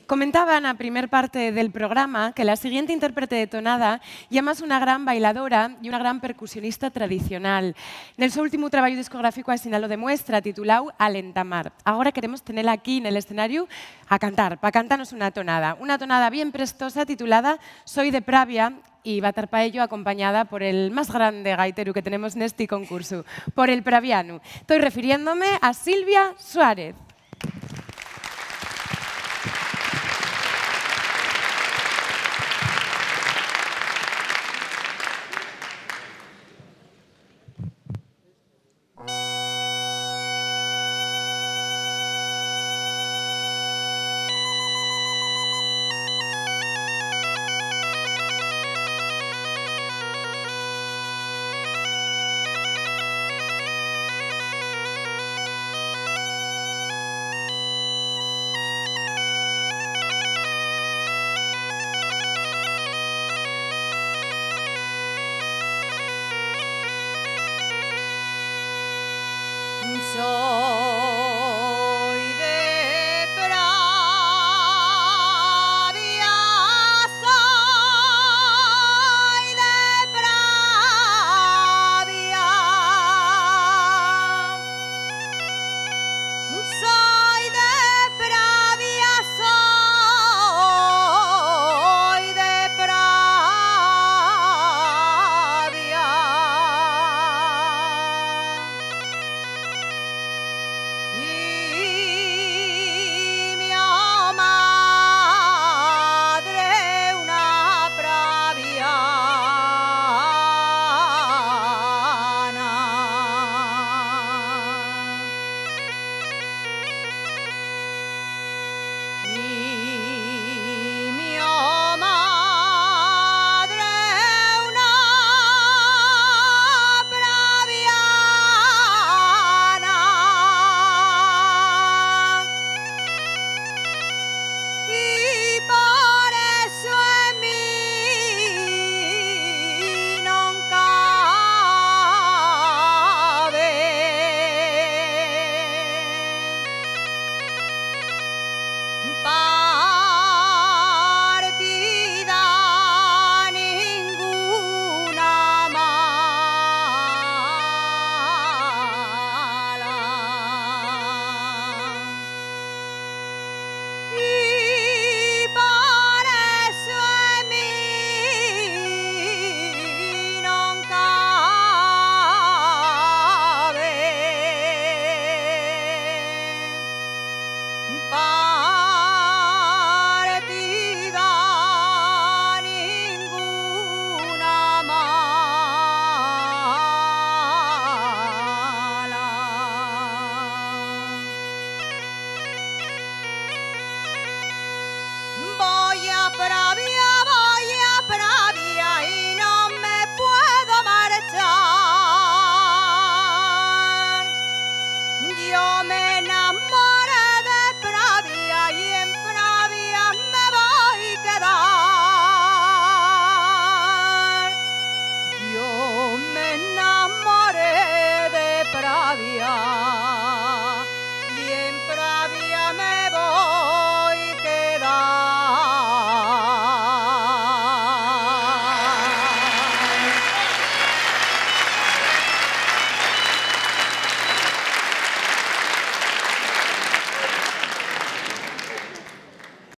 Comentaba en la primera parte del programa que la siguiente intérprete de tonada llama es una gran bailadora y una gran percusionista tradicional. Nel seu último traballo discográfico así lo demuestra, titulado Alentamar. Ahora queremos tenerla aquí en el escenario a cantar, para cantarnos una tonada bien prestosa titulada Soy de Pravia, y va a estar para ello acompañada por el más grande gaitero que tenemos en este concurso, por el praviano. Estoy refiriéndome a Silvia Suárez.